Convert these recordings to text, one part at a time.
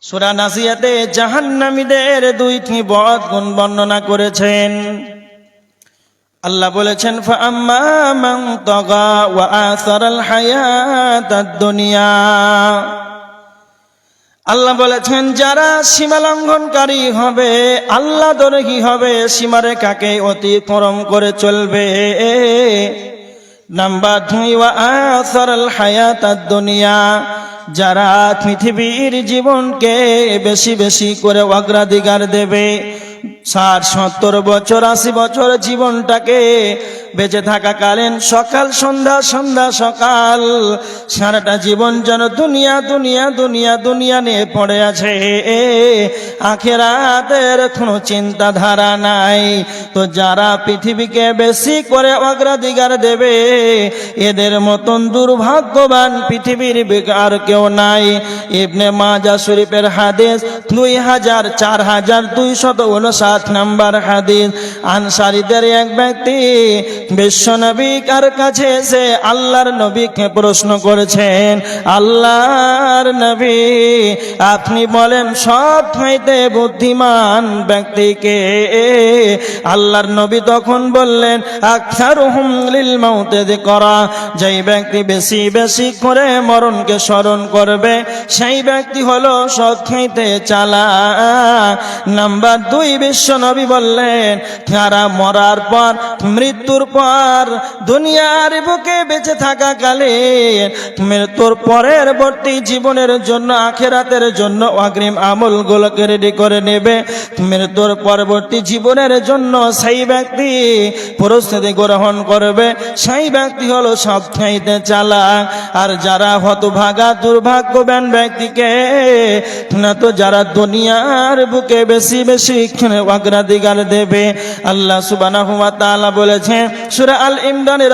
সূরা নাজিয়াতে জাহান্নামীদের দুইটি বদ গুণ বর্ণনা করেছেন। আল্লাহ বলেছেন ফাআম্মা মান তাগা ওয়া আসারাল হায়াতাদ দুনিয়া। আল্লাহ বলেছেন যারা সীমা লঙ্ঘনকারী হবে, আল্লাহ দ্রোহী হবে, সীমারেখাকে অতিক্রম করে চলবে। নাম্বার 2 ওয়া আসারাল হায়াতাদ দুনিয়া, যারা পৃথিবীর জীবনকে বেশি বেশি করে অগ্রাধিকার দেবে। 60-70 বছর 80 বছর জীবনটাকে বেঁচে থাকাকালীন সকাল সন্ধ্যা সন্ধ্যা সকাল সারাটা জীবন যেন দুনিয়া দুনিয়া দুনিয়া দুনিয়া নিয়ে পড়ে আছে, আখিরাতের কোনো চিন্তাধারা নাই। তো যারা পৃথিবীকে বেশি করে অগ্রাধিকার দেবে, এদের মতন দুর্ভাগ্যবান পৃথিবীর আর কেউ নাই। ইবনে মাজাহ শরীফের হাদিস 4257 নম্বর হাদিস। আনসারীদের এক ব্যক্তি বিশ্বনবী কার কাছে এসে আল্লাহর নবীকে প্রশ্ন করেছেন, আল্লাহর নবী আপনি বলেন সব চাইতে বুদ্ধিমান ব্যক্তিকে? আল্লাহর নবী তখন বললেন আকসারুহুম লিল মাউতে যিকরা, যেই ব্যক্তি বেশি বেশি করে মরণকে স্মরণ করবে সেই ব্যক্তি হলো সবচাইতে চালাক। নাম্বার 2 বিশ্বনবী বললেন যারা মরার পর মৃত্যুর পর দুনিয়ার বুকে বেঁচে থাকাকালীন মৃত্যুর পরবর্তী জীবনের জন্য আখিরাতের জন্য অগ্রিম আমলগুলোকে রেডি করে নেবে, মৃত্যুর পরবর্তী জীবনের জন্য সেই ব্যক্তি প্রস্তুতি গ্রহণ করবে, সেই ব্যক্তি হলো সবচাইতে চালাক। আর যারা হতভাগা দুর্ভাগ্যবান ব্যক্তিকে না, তো যারা দুনিয়ার বুকে বেশি বেশি অগ্রাধিকার দেবে। আল্লাহ সুবহানাহু ওয়া তাআলা বলেছেন সূরা আল ইমরানের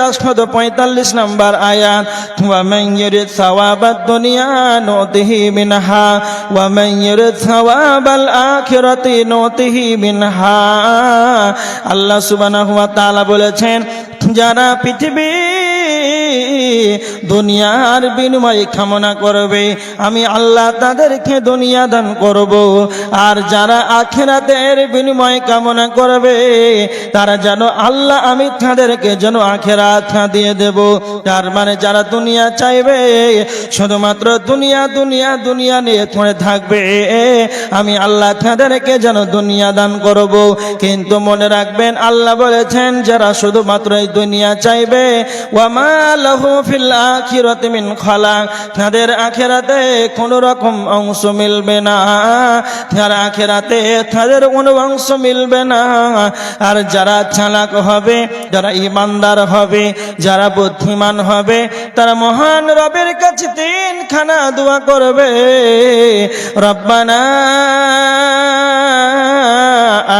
45 নম্বর আয়াত, ওয়া মান ইউরিদ সাওয়াবাদ দুনিয়া নুতিহি মিনহা ওয়া মান ইউরিদ সাওয়াবাল আখিরাতি নুতিহি মিনহা। আল্লাহ সুবহানাহু ওয়া তাআলা বলেছেন যারা পৃথিবী দুনিয়ার বিনিময় কামনা করবে আমি আল্লাহ তাদেরকে দুনিয়া দান করব, আর যারা আখিরাতের বিনিময় কামনা করবে তারা যেন আল্লাহ আমি তাদেরকে যেন আখিরাত দিয়ে দেব। তার মানে যারা দুনিয়া চাইবে শুধুমাত্র দুনিয়া দুনিয়া দুনিয়া নিয়ে পড়ে থাকবে, আমি আল্লাহ তাদেরকে যেন দুনিয়া দান করব। কিন্তু মনে রাখবেন আল্লাহ বলেছেন যারা শুধুমাত্র এই দুনিয়া চাইবে ওয়া মা লাহু ফিল আখিরাতি মিন খালাক, তাদের আখিরাতে কোনো রকম অংশ মিলবে না, তার আখিরাতে তাদের কোনো অংশ মিলবে না। আর যারা চালাক হবে, যারা ইমানদার হবে, যারা বুদ্ধিমান হবে, তারা মহান রবের কাছে 3 খানা দোয়া করবে, রব্বানা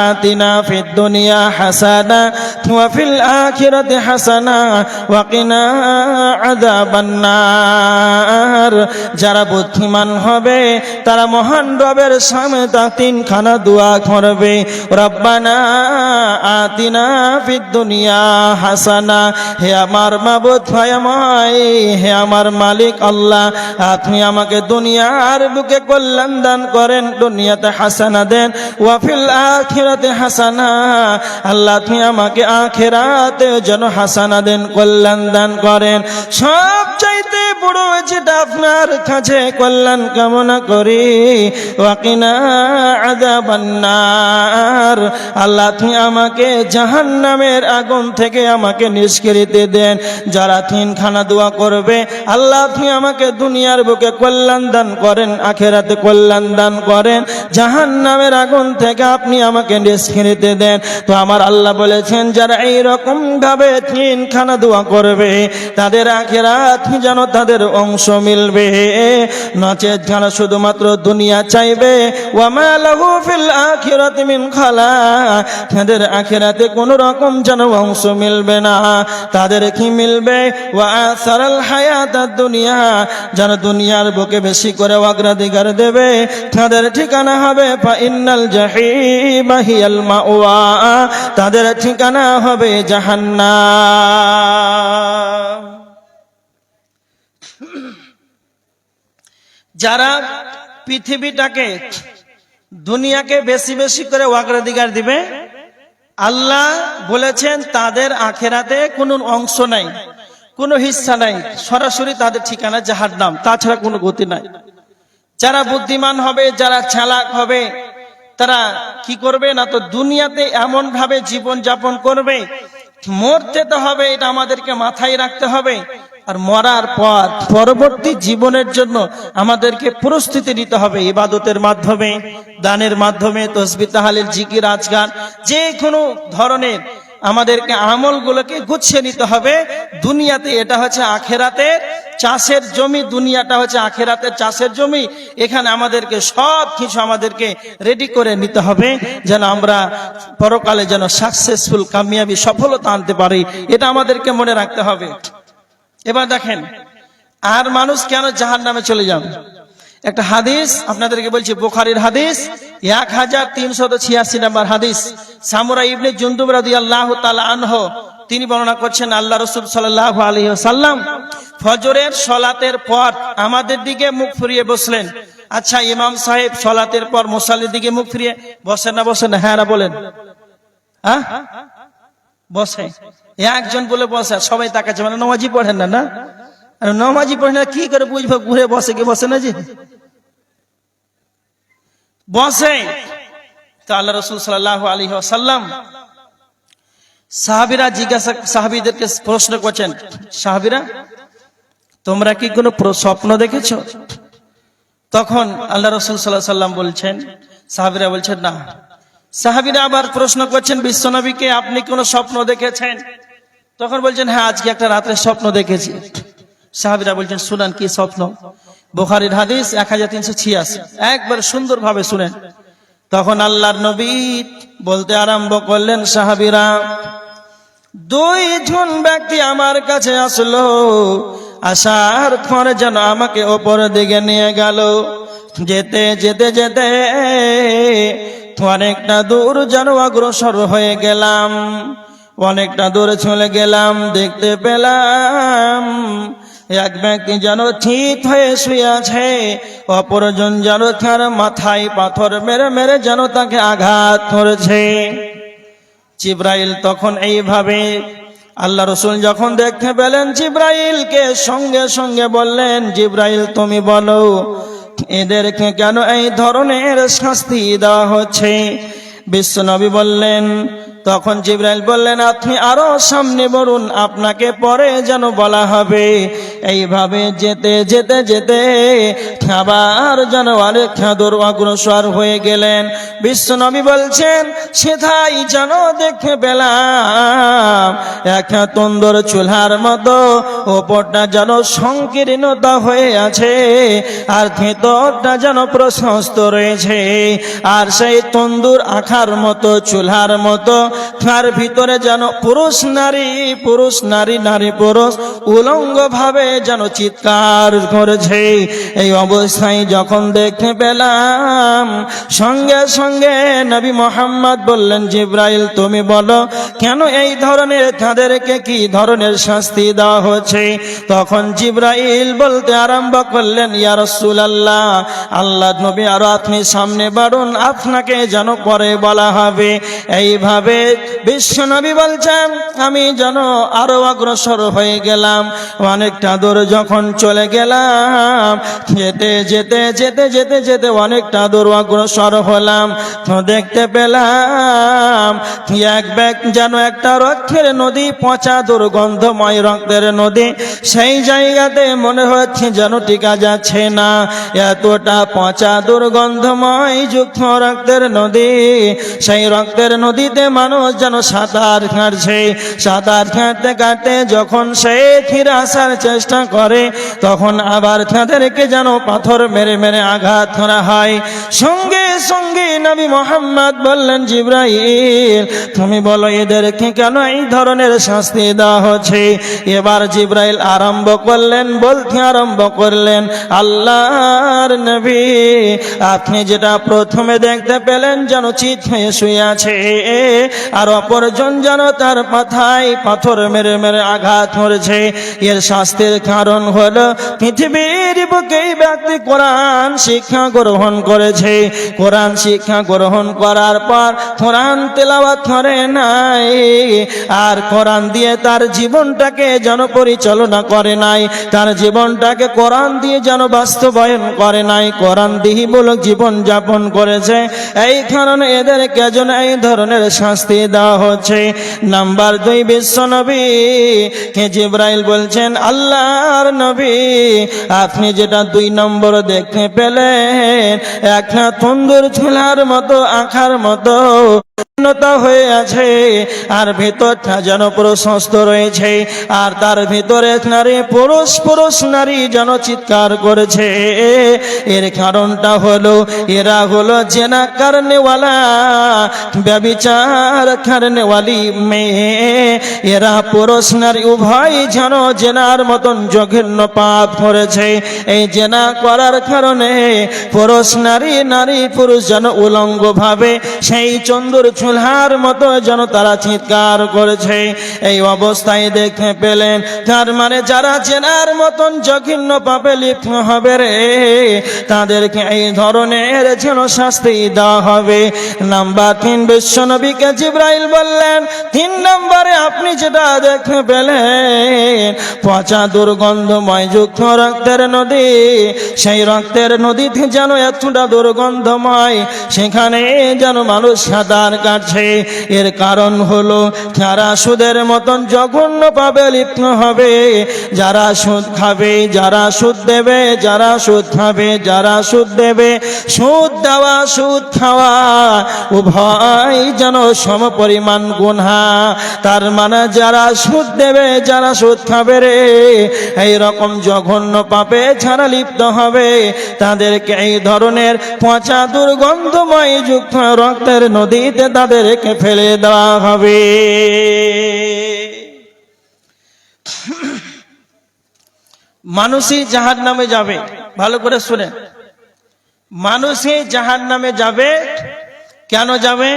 আতিনা ফিদ দুনিয়া হাসানা ওয়া ফিল আখিরাতি হাসানা ওয়া কিনা আযাবান নার। যারা বুদ্ধিমান হবে তারা মহান রবের সামনে 3 খানা দোয়া করবে, রব্বানা আতিনা ফিদ দুনিয়া হাসানা, হে আমার মাবুদ ভয়ময়, হে আমার মালিক আল্লাহ আপনি আমাকে দুনিয়ার বুকে কল্যাণ দান করেন, দুনিয়াতে হাসানা দেন, ওয়া ফিল আখিরাতে হাসানা, আল্লাহ আপনি আমাকে আখিরাতে যেন হাসানা দেন, কল্যাণ দান করেন। সব চাইতে বড় যেটা আপনার কাছে কল্যাণ কামনা করি, ওয়া কিনা আযাবান নার, আল্লাহ আপনি আমাকে জাহান্নামের আগুন থেকে আমাকে নিষ্কৃতি দেন। যারা 3 খানা দোয়া করবে আল্লাহ আপনি আমাকে দুনিয়ার বুকে কল্যাণ দান করেন, আখিরাতে কল্যাণ দান করেন, জাহান্নামের আগুন থেকে আপনি আমাকে নিষ্কৃতি দেন। তো আমার আল্লাহ বলেছেন যারা এই রকম ভাবে 3 খানা দোয়া করবে তাদের আখিরাত যেন তাদের অংশ মিলবে, নচেত যারা শুধুমাত্র দুনিয়া চাইবে ওয়া মা লাহু ফিল আখিরাতি মিন খালাক, তাদের আখিরাতে কোনো রকম যেন অংশ মিলবে না। তাদের কি মিলবে? ওয়া আসারাল হায়াতাদ দুনিয়া, যারা দুনিয়ার বুকে বেশি করে অগ্রাধিকার দেবে তাদের ঠিকানা হবে ফা ইন্নাল জাহিমা হিয়াল মাওয়া, তাদের ঠিকানা হবে জাহান্নাম। যারা পৃথিবীটাকে দুনিয়াকে বেশি বেশি করে অগ্রাধিকার দিবে, আল্লাহ বলেছেন তাদের আখেরাতে কোনো অংশ নাই, কোনো হিস্সা নাই, সরাসরি তাদের ঠিকানা জাহান্নাম, তাছাড়া কোনো গতি নাই। যারা বুদ্ধিমান হবে, যারা চালাক হবে, তারা কি করবে না, তো দুনিয়াতে এমন ভাবে জীবন যাপন করবে, মরতে তো হবে, এটা আমাদেরকে মাথায় রাখতে হবে। আর মরার পর পরবর্তী জীবনের জন্য আমাদেরকে প্রস্তুতি নিতে হবে, ইবাদতের মাধ্যমে, দানের মাধ্যমে, তসবিহ তাহলিল জিকির আজকার যে কোনো ধরনের আমাদেরকে আমলগুলোকে গুছিয়ে নিতে হবে। দুনিয়াতে এটা হচ্ছে আখেরাতের চাষের জমি, দুনিয়াটা হচ্ছে আখেরাতের চাষের জমি। এখানে আমাদেরকে সব কিছু আমাদেরকে রেডি করে নিতে হবে, যেন আমরা পরকালে যেন সাকসেসফুল, কামিয়াবি, সফলতা আনতে পারি, এটা আমাদেরকে মনে রাখতে হবে। এবার দেখেন, আর মানুষ কেন জাহান্নামে চলে যাবে? একটা হাদিস আপনাদেরকে বলছি, বুখারীর হাদিস 1386 নম্বর হাদিস। সামুরা ইবনে জুনদুব রাদিয়াল্লাহু তাআলা আনহু তিনি বর্ণনা করছেন, আল্লাহ রাসূল সাল্লাল্লাহু আলাইহি ওয়াসাল্লাম ফজরের সালাতের পর আমাদের দিকে মুখ ফিরিয়ে বসলেন। আচ্ছা, ইমাম সাহেব সালাতের পর মুসাল্লির দিকে মুখ ফিরিয়ে বসেন না বসেন না? হ্যাঁ না বলেন? হ্যাঁ, বসে। একজন বলে বসে, সবাই তাকাচ্ছে, মানে নামাজি পড়েন না? না, নামাজি পড়েন না কি করে বুঝবো? ঘুরে বসে কি বসে না? যে বসে। তো আল্লাহ রাসূল সাল্লাল্লাহু আলাইহি ওয়াসাল্লাম সাহাবীদেরকে প্রশ্ন করছেন, সাহাবীরা তোমরা কি কোনো স্বপ্ন দেখেছো? তখন আল্লাহ রাসূল সাল্লাল্লাহু আলাইহি ওয়াসাল্লাম বলছেন, সাহাবীরা বলছেন না। সাহাবীরা আবার প্রশ্ন করছেন বিশ্বনবীকে, আপনি কোন স্বপ্ন দেখেছেন? তখন বলছেন, হ্যাঁ, আজকে একটা রাত্রে স্বপ্ন দেখেছি। সাহাবীরা বলছেন, শুনান কি স্বপ্ন? বুখারীর হাদিস 1386, একবার সুন্দরভাবে শুনেন। তখন আল্লাহর নবী বলতে আরম্ভ করলেন, সাহাবীরা, দুইজন ব্যক্তি আমার কাছে আসলো, আসার পরে যেন আমাকে ওপর দিকে নিয়ে গেল। যেতে যেতে যেতে অনেকটা দূর যেন অগ্রসর হয়ে গেলাম, অনেকটা দূরে চলে গেলাম। দেখতে পেলাম এক ব্যক্তি যেন ঠিক হয়ে শুয়ে আছে, অপরজন যেন তার মাথায় পাথর মেরে মেরে যেন তাকে আঘাত করেছে। জিবরাইল তখন এইভাবে, আল্লাহ রাসূল যখন দেখতে পেলেন জিবরাইলকে, সঙ্গে সঙ্গে বললেন, জিবরাইল তুমি বলো এদেরকে কেন এই ধরনের শাস্তি দেওয়া হচ্ছে? বিশ্বনবী বললেন, তখন জিবরাইল বললেন, আপনি আরো সামনে বলুন, আপনাকে পরে যেন বলা হবে। এইভাবে যেতে যেতে যেতে আবার যেন অনেক দূর অগ্রসর হয়ে গেলেন। বিশ্বনবী বলছেন, সেটাই যেন দেখতে পেলাম এক তন্দুর চুলার মতো, ওপরটা যেন সংকীর্ণতা হয়ে আছে আর ভেতরটা যেন প্রশস্ত রয়েছে। আর সেই তন্দুর আখার মতো, চুলার মতো, তার ভিতরে যেন পুরুষ নারী, পুরুষ নারী, নারী পুরুষ উলঙ্গ ভাবে যেন চিৎকার করেছে। এই অবস্থায় যখন দেখতে পেলাম, সঙ্গে সঙ্গে নবী মুহাম্মদ বললেন, জিবরাইল তুমি বলো কেন এই ধরনের, তাদেরকে কি ধরনের শাস্তি দেওয়া হচ্ছে? তখন জিবরাইল বলতে আরম্ভ করলেন, ইয়া রাসূলুল্লাহ, আল্লাহ নবী আরো আপনি সামনে বাড়ুন, আপনাকে যেন পরে বলা হবে। এইভাবে বিশ্বনবী বলছেন, আমি যেন আরো অগ্রসর হয়ে গেলাম। অনেকটা দূর যখন চলে গেলাম, যেতে যেতে যেতে যেতে যেতে অনেকটা দূর অগ্রসর হলাম, তো দেখতে পেলাম এক ব্যক্তি যেন একটা রক্তের নদী, পচা দুর্গন্ধময় রক্তের নদী, সেই জায়গাতে মনে হচ্ছে যেন টিকা যাচ্ছে না, এতটা পচা দুর্গন্ধময় যুক্ত রক্তের নদী। সেই রক্তের নদীতে মানুষ যেন সাঁতার কাটছে। সাঁতার কাটতে কাটতে যখন সে ফিরে আসার চেষ্টা করে, তখন আবার তাদেরকে যেন পাথর মেরে মেরে আঘাত করা হয়। সঙ্গে সঙ্গে নবী মুহাম্মদ বললেন, জিবরাইল তুমি বলো এদেরকে কেন এই ধরনের শাস্তি দেওয়া হচ্ছে? এবার জিবরাইল আরম্ভ করলেন, বলতে আরম্ভ করলেন, আল্লাহর নবী আপনি যেটা প্রথমে দেখতে পেলেন যেন চিত হয়ে শুয়ে আছে, আর অপরজন যেন তার মাথায় পাথর মেরে মেরে আঘাত করেছে। এর শাস্তির কারণ হলো পৃথিবীর বুকে ব্যক্তি কোরআন শিক্ষা গ্রহণ করেছে, কোরআন শিক্ষা গ্রহণ করার পর কোরআন তেলাওয়াত করে নাই, আর কোরআন দিয়ে তার জীবনটাকে যেন পরিচালনা করে নাই, তার জীবনটাকে কোরআন দিয়ে যেন বাস্তবায়ন করে নাই, কোরআন দিহিমূলক জীবন যাপন করেছে। এই কারণে এদেরকে যেন এই ধরনের শাস্তি দেওয়া হচ্ছে। নাম্বার 2, বিশ্ব নবী কে জিবরাইল বলছেন, আল্লাহর নবী আপনি যেটা 2 নম্বর দেখতে পেলেন, একটা তন্দুর চুলার মতো আঁখার মতো হয়ে আছে, আর ভেতরটা যেন প্রশস্ত রয়েছে, আর তার ভিতরে নারী পুরুষ নারী যেন চিৎকার করেছে। এর কারণটা হলো এরা হলো জেনা করনেওয়ালা, ব্যভিচার করনেওয়ালি মেয়ে। এরা পুরুষ নারী উভয় যেন জেনার মতন জঘন্য পাপ করেছে। এই জেনা করার কারণে পুরুষ নারী, নারী পুরুষ যেন উলঙ্গ ভাবে সেই চন্দুর চুলহার মতো যেন তারা চিৎকার করেছে। এই অবস্থায় দেখতে পেলেন, তার মানে যারা জেনার মতন জঘন্য পাপে লিপ্ত হবে রে, তাদেরকে এই ধরনের যেন শাস্তি দেওয়া হবে। নাম্বার 3, বিশ্ব নবীকে জিবরাইল বললেন, 3 নম্বরে আপনি যেটা দেখতে পেলেন, পচা দুর্গন্ধময় যুক্ত রক্তের নদী, সেই রক্তের নদীতে যেন এতটা দুর্গন্ধময়, সেখানে যেন মানুষ সাঁতার কাটছে। এর কারণ হলো যারা সুদের মতন জঘন্য পাবে লিপ্ত হবে, যারা সুদ খাবে, যারা সুদ দেবে, যারা সুদ খাবে, যারা সুদ দেবে, সুদ দেওয়া সুদ খাওয়া উভয় যেন সম পরিমাণ গুনাহ। তার মানে যারা সুদ দেবে, যারা সুদ খাবে রে, এই রকম জঘন্য পাপে যারা লিপ্ত হবে, তাদেরকে এই ধরনের পচা দুর্গন্ধময় যুক্ত রক্তের নদীতে তাদেরকে ফেলে দেওয়া হবে। মানুষই জাহান্নামে যাবে, ভালো করে শুনেন, মানুষই জাহান্নামে যাবে। কেন যাবে?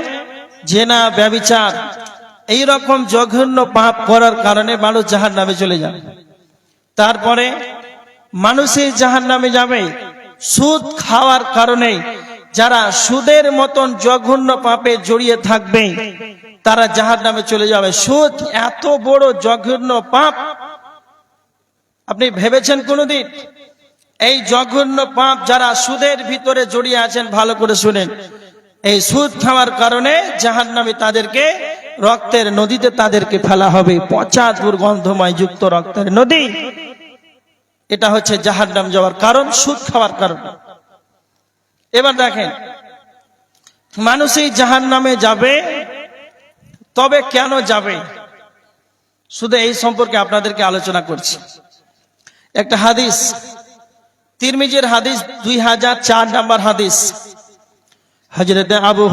জেনা, ব্যভিচার, এই রকম জঘন্য পাপ করার কারণে মানুষ জাহান্নামে চলে যাবে। তারপরে মানুষই জাহান্নামে যাবে সুদ খাওয়ার কারণে। যারা সুদের মতন জঘন্য পাপে জড়িয়ে থাকবে তারা জাহান্নামে চলে যাবে। সুদ এত বড় জঘন্য পাপ, আপনি ভেবেছেন কোনদিন? এই জঘন্য পাপ যারা সুদের ভিতরে জড়িয়ে আছেন, ভালো করে শুনেন, এই সুদ খাওয়ার কারণে জাহান্নামে তাদেরকে রক্তের নদীতে তাদেরকে ফেলা হবে। পচা দুর্গন্ধময় যুক্ত রক্তের নদী, এটা হচ্ছে জাহান্নাম যাওয়ার কারণ, সুদ খাওয়ার কারণ। এবার দেখেন, মানুষই জাহান্নামে যাবে, তবে কেন যাবে? শুধু এই সম্পর্কে আপনাদেরকে আলোচনা করছি। একটা হাদিস, তিরমিজির হাদিস, 2004 নম্বর হাদিস। হযরতে আবু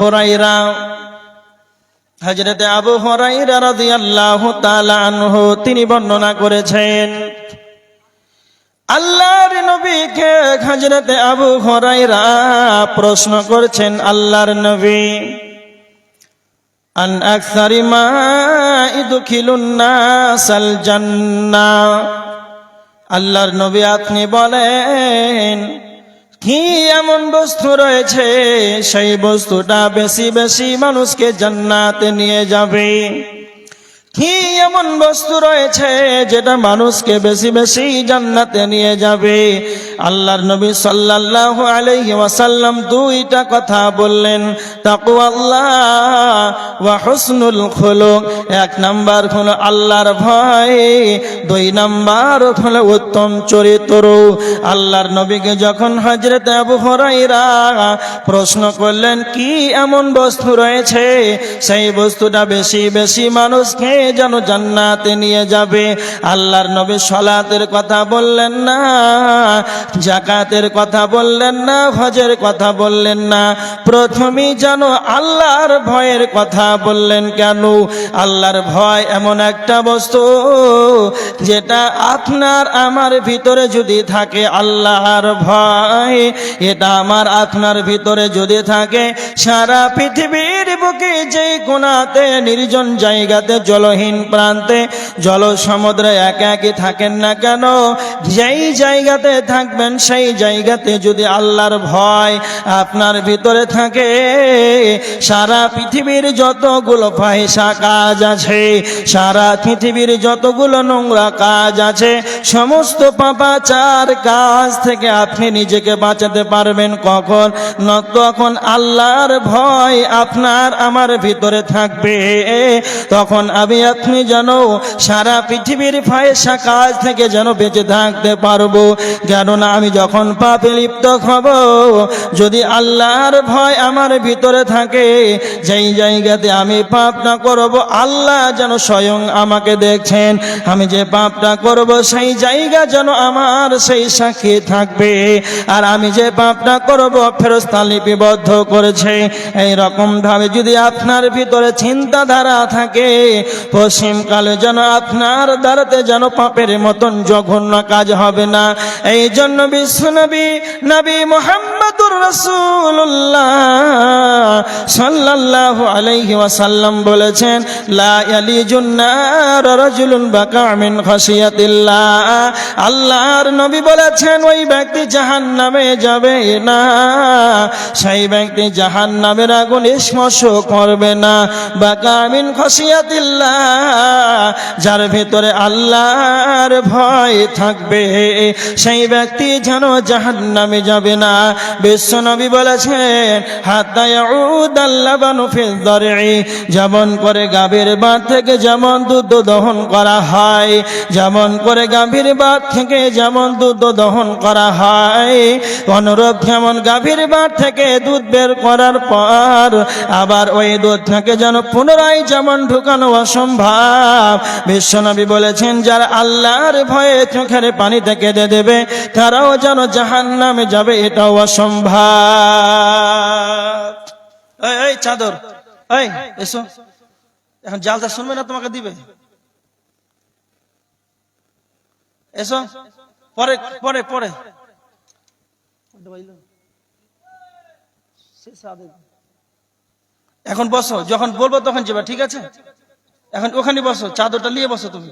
হুরায়রা রাদিয়াল্লাহু তাআলা আনহু তিনি বর্ণনা করেছেন, আল্লাহর নবীকে হযরতে আবু হুরায়রা প্রশ্ন করছেন, আল্লাহর নবী, আন আকসারি মা ইদখিলুন নাসাল জান্নাহ, আল্লাহর নবী আপনি বলেন কি এমন বস্তু রয়েছে সেই বস্তুটা বেশি বেশি মানুষকে জান্নাতে নিয়ে যাবে? কি এমন বস্তু রয়েছে যেটা মানুষকে বেশি বেশি জান্নাতে নিয়ে যাবে? আল্লাহর নবী সাল্লাল্লাহু আলাইহি ওয়াসাল্লাম 2টা কথা বললেন, তাকওয়াল্লাহ ওয়া হুসনুল খুলুক। 1 নাম্বার হলো আল্লাহর ভয়, দুই নাম্বার হলো উত্তম চরিত্র। আল্লাহর নবীকে যখন হযরত আবু হুরায়রা প্রশ্ন করলেন কি এমন বস্তু রয়েছে সেই বস্তুটা বেশি বেশি মানুষকে যেন জান্নাতে নিয়ে যাবে, আল্লাহর নবী সালাতের কথা বললেন না, যাকাতের কথা বললেন না, হজের কথা বললেন না, প্রথমেই যেন আল্লাহর ভয়ের কথা বললেন। কেন? আল্লাহর ভয় এমন একটা বস্তু যেটা আপনার আমার ভিতরে যদি থাকে, আল্লাহর ভয় এটা আমার আপনার ভিতরে যদি থাকে, সারা পৃথিবীর বুকে যে কোণাতে নির্জন জায়গাতে জলহীন প্রান্তে জল সমুদ্রে একা একই থাকেন না কেন, যেই জায়গাতে থাকবেন সেই জায়গাতে যদি আল্লাহর ভয় আপনার ভিতরে থাকে, সারা পৃথিবীর যতগুলো ফাহিশা কাজ আছে, সারা পৃথিবীর যতগুলো নোংরা কাজ আছে, সমস্ত পাপাচার কাজ থেকে আপনি নিজেকে বাঁচাতে পারবেন। কখন? তখন আল্লাহর ভয় আপনার আমার ভিতরে থাকবে, তখন আমি আপনি যেন সারা পৃথিবীর ফাহিশা কাজ থেকে যেন বেঁচে থাকতে পারবো। কেননা আমি যখন পাপে লিপ্ত হব, যদি আল্লাহর ভয় আমার ভিতরে থাকে, যেই জায়গাতে আমি পাপ না করব আল্লাহ যেন স্বয়ং আমাকে দেখছেন, আমি যে পাপটা করব সেই জায়গা যেন আমার সেই সাক্ষী থাকবে, আর আমি যে পাপটা করব ফেরেশতা লিপিবদ্ধ করেছে। এই রকম ভাবে যদি আপনার ভিতরে চিন্তাধারা থাকে, পশ্চিমকালে যেন আপনার দ্বারাতে যেন পাপের মতন জঘন্য কাজ হবে না। এই জন্য বিশ্বনবী নবী মুহাম্মদুর রাসূলুল্লাহ সাল্লাল্লাহু আলাইহি ওয়াসাল্লাম বলেছেন, লা ইয়ালিজুন নার রাজুলুন বাকা মিন খাশিয়াতিল্লাহ। আল্লাহর নবী বলেছেন ওই ব্যক্তি জাহান্নামে যাবে না, সেই ব্যক্তি জাহান্নামের আগুন স্পর্শ করবে না। বাকা মিন খাশিয়াতিল্লাহ, যার ভিতরে আল্লাহর ভয় থাকবে সেই ব্যক্তি যেন জাহান্নামে যাবে না। বিশ্বনবী বলেছেন, হাত্তা ইয়াউদাল লাবানু ফিল দার'i, যেমন করে গাভীর বাট থেকে যেমন দুধ দহন করা হয়, যেমন করে গাভীর বাট থেকে যেমন দুধ দহন করা হয়, অনুরূপ যেমন গাভীর বাট থেকে দুধ বের করার পর আবার ওই দুধ থেকে যেন পুনরায় যেমন ঢুকানো অসম্ভব, বিশ্বনবী বলেছেন যারা আল্লাহর ভয়ে চোখের পানিতে কেঁদে দেবে তারাও যেন জাহান্নামে যাবে, এটাও অসম্ভব। এই চাদর, এই এসো, এখন জালসা শুনবে না তোমাকে দিবে, এসো পরে পরে পরে এখন বসো, যখন বলবো তখন যাবে, ঠিক আছে? এখন ওখানে বসো, চাদরটা নিয়ে বসো তুমি।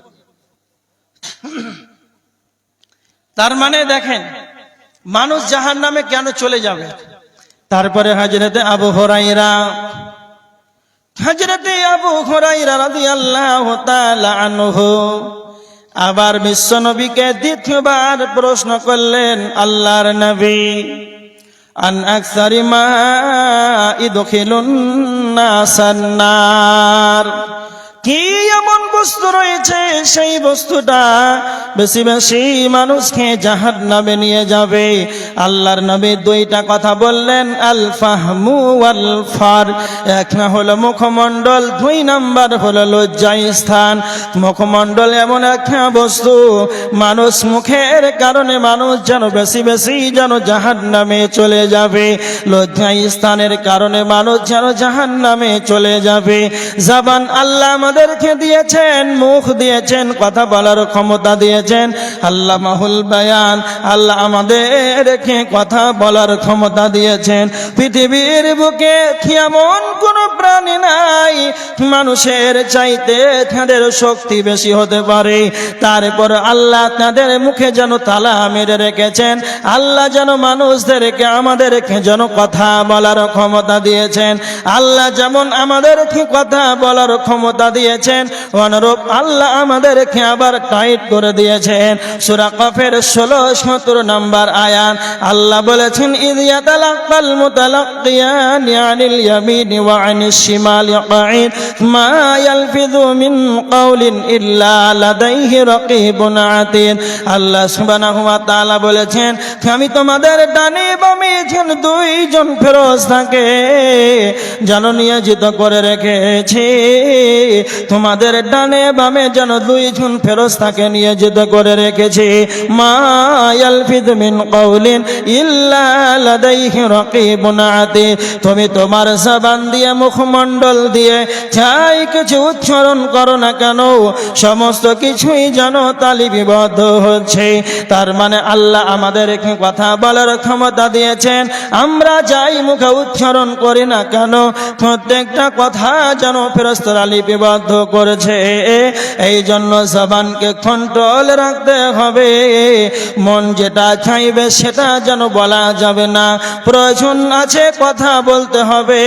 তার মানে দেখেন মানুষ জাহান্নামে কেন চলে যাবে। তারপরে হযরতে আবু হুরায়রা রাদিয়াল্লাহু তাআলা আনহু আবার বিশ্বনবীকে দ্বিতীয়বার প্রশ্ন করলেন, আল্লাহর নবী, আন আকসারি মা ইদখিলুন নাসান নার, কি এমন বস্তু রয়েছে সেই বস্তুটা বেশি বেশি মানুষকে জাহান্নামে নিয়ে যাবে। আল্লাহর নবী দুইটা কথা বললেন, আল ফাহমু ওয়াল ফার, এক না হলো মুখমণ্ডল, দুই নাম্বার হলো লজ্জাস্থান। মুখমণ্ডল এমন একটা বস্তু, মানুষ মুখের কারণে মানুষ যেন বেশি বেশি যেন জাহান্নামে চলে যাবে, লজ্জাস্থানের কারণে মানুষ যেন জাহান্নামে চলে যাবে। জবান আল্লাহ আমাদেরকে দিয়েছেন, মুখ দিয়েছেন, কথা বলার ক্ষমতা দিয়েছেন, আল্লাহ মাহুল বায়ান, আল্লাহ আমাদেরকে কথা বলার ক্ষমতা দিয়েছেন। পৃথিবীর বুকে এমন কোন প্রাণী নাই মানুষের চাইতে তাদের শক্তি বেশি হতে পারে, তারপর আল্লাহ তাদের মুখে যেন তালা মেরে রেখেছেন। আল্লাহ যেন মানুষদেরকে আমাদেরকে যেন কথা বলার ক্ষমতা দিয়েছেন, আল্লাহ যেমন আমাদেরকে কথা বলার ক্ষমতা দিয়েছেন, অনুরূপ আল্লাহ আমাদেরকে আবার টাইট করে দিয়েছেন। সূরা কফের 16-17 নম্বর আয়াত আল্লাহ বলেছেন, ইয ইয়াতালাক্কাল মুতালাক্কিয়ানি আনিল ইয়ামিনি ওয়া আনিশ الشمال قعيد ما يلفظ من قول إلا لديه رقيب عتيد আল্লাহ সুবহানাহু ওয়া তাআলা বলেছেন আমি তোমাদের ডানে বামে যেন দুইজন ফেরেশতাকে যেন নিয়োজিত করে রেখেছি তোমাদের ডানে বামে যেন দুইজন ফেরেশতাকে নিয়োজিত করে রেখেছি মা ইয়ালফিজ মিন কাউলিন ইল্লা লাদাইহি রাকিবুন আতীদ তুমি তোমার জবান দিয়ে মুখমণ্ডল দিয়ে যাই কিছু উচ্চারণ করো না কেন সমস্ত কিছুই যেন তালিবিবদ্ধ হচ্ছে তার মানে আল্লাহ আমাদেরকে কথা বলার ক্ষমতা দিয়েছেন আমরা যাই মুখে উচ্চারণ করি না কেন প্রত্যেকটা কথা যেন ফেরেশতারা লিপিবদ্ধ করেছে এই জন্য জবানকে কন্ট্রোল রাখতে হবে মন যেটা চাইবে সেটা যেন বলা যাবে না প্রয়োজন আছে কথা বলতে হবে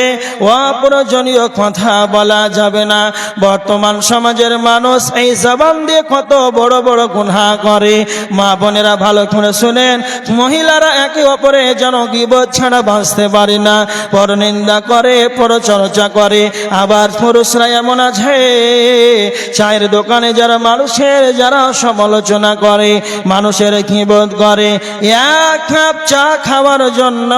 অপ্রয়োজনীয় কথা বলা যাবে না বর্তমান সমাজের মানুষ এই জবান দিয়ে কত বড় বড় গুনাহ করে মা বোনেরা ভালো করে শুনেন মহিলারা একে অপরে যেন গীবত ছাড়া বাঁচতে পারে না পরনিন্দা করে পরচর্চা করে আবার পুরুষরা এমন আছে চায়ের দোকানে যারা মানুষের যারা সমালোচনা করে মানুষের গীবত করে এক কাপ চা খাওয়ার জন্য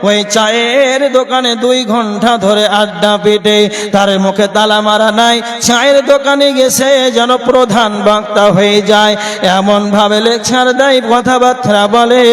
ওই চায়ের দোকানে 2 ঘন্টা ধরে আড্ডা পিটে তার মুখে তালা মারা নাই চায়ের দোকানে গেছে যেন প্রধান বক্তা হয়ে যায় এমন ভাবে লেকচার দেয় কথাবার্তা বলে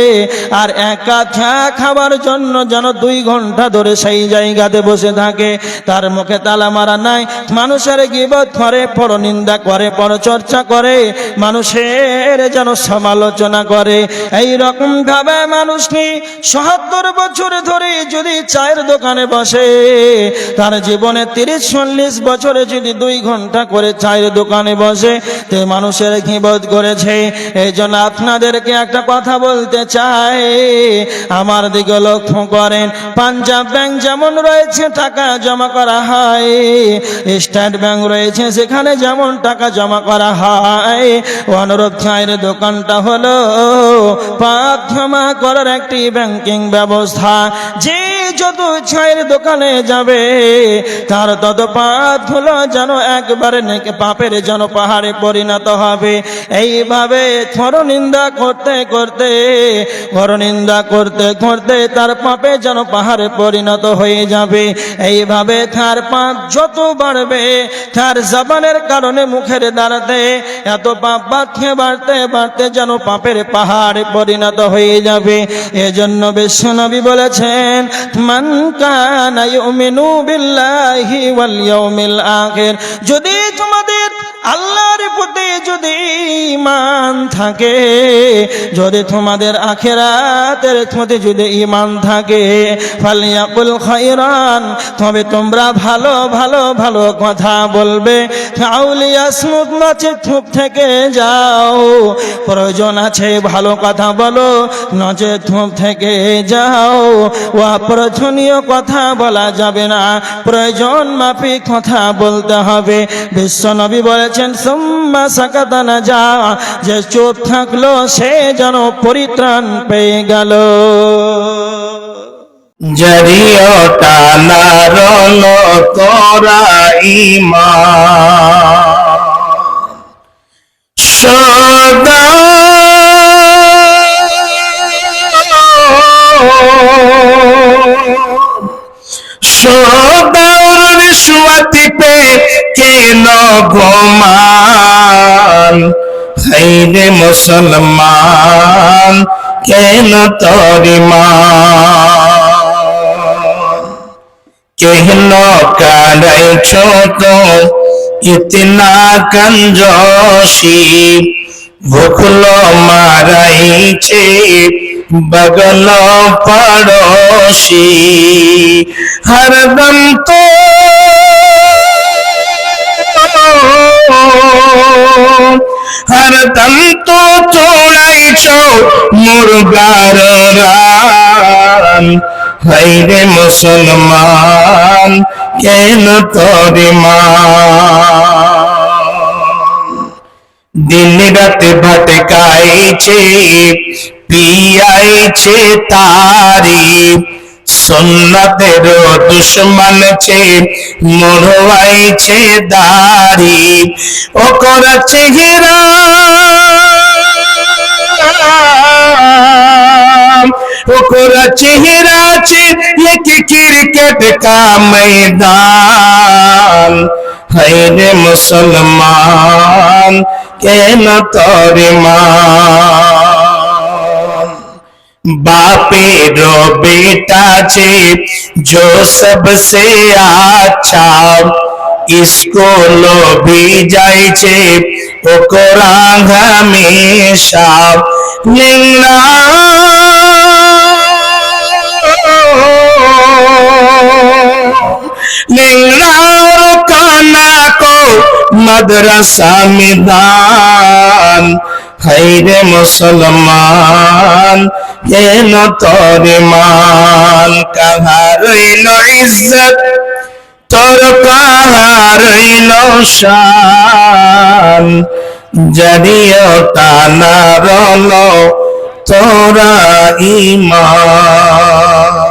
আর এক কাপ চা খাবার জন্য যেন 2 ঘন্টা ধরে সেই জায়গাতে বসে থাকে তার মুখে তালা মারা নাই মানুষের গীবত করে পরনিন্দা করে পরচর্চা করে মানুষের যেন সমালোচনা করে এই রকম ভাবে মানুষটি ৭০ বছর ধরে যদি চায়ের দোকানে বসে তার জীবনে ৩০-৪০ বছরে যদি 2 ঘন্টা করে চায়ের দোকানে বসে তে মানুষের গীবত করেছে এই জন্য আপনাদেরকে একটা কথা বলতে চাই আমার দিকে লক্ষ্য করেন পাঞ্জাব ব্যাংক যেমন রয়েছে টাকা জমা করা হয় স্টেট ব্যাংক রয়েছে সেখানে যেমন টাকা জমা করা হয় অনুরূপ চায়ের দোকানটা হলো পাপ জমা করার একটি ব্যাংকিং ব্যবস্থা যে যত চায়ের দোকানে যাবে তার তত পাপ হলো যেন একবারে নেকি পাপের যেন পাহাড়ে পরিণত হবে এইভাবে পরনিন্দা করতে করতে পরনিন্দা করতে করতে তার পাপে যেন পাহাড়ে পরিণত হয়ে যাবে এইভাবে তার পাপ যত বাড়বে তার জবানের কারণে মুখের দ্বারাতে এত পাপ বাড়তে বাড়তে বাড়তে যেন পাপের পাহাড়ে পরিণত হয়ে যাবে এজন্য বিশ্বনবী বলেছেন মান কানা ইউমিনু বিল্লাহি ওয়াল ইয়াউমিল আখির যদি তোমাদের আল্লাহর প্রতি যদি ঈমান থাকে যদি তোমাদের আখিরাতের প্রতি যদি ঈমান থাকে ফালিয়াকুল খায়রান তবে তোমরা ভালো ভালো ভালো কথা বলবে আউলিয়া স্মুত নাচে চুপ থেকে যাও প্রয়োজন আছে ভালো কথা বলো নচে চুপ থেকে যাও অপ্রয়োজনীয় কথা বলা যাবে না প্রয়োজন মাফিক কথা বলতে হবে বিশ্বনবী বলেছেন সুম্মা সাকাতা নাজা যে চুপ থাকলো সে যেন পরিত্রাণ পেয়ে গেল জরিয়টা নারল তোরা ঈমান সদা সদার রিশওয়াতি পে কেন গোমান হায়রে মুসলমান কেন তোর মান কেন কারাইছ তো ইতনা কঞ্জোশি ভুখল মারাইছে বগল পড়োশি হরদম তো হরদম তো চোড়াইছ মুরগার রান হায়রে মুসলমান কেন তোর মান দিন রাত ভটকাইছে পিয়াইছে তারি সুন্নতের দুশ্মন ছে মরওয়াইছে দাড়ি ওকর চেহারা ওকর চেহারা আছে এক ক্রিকেট কা ময়দান হায়রে মুসলমান কেন তোরে মান बापेरो बेटा छे जो सबसे अच्छा स्कूलो भी जाय छे ओकरा हमेशा लिंगना लिंगना काना को मदरसा में दान হায়রে মুসলমান কেন তোরে মান কাহার রইল ইজ্জত তোর কাহার রইল শান জারিও তানা রলো তোরা ঈমান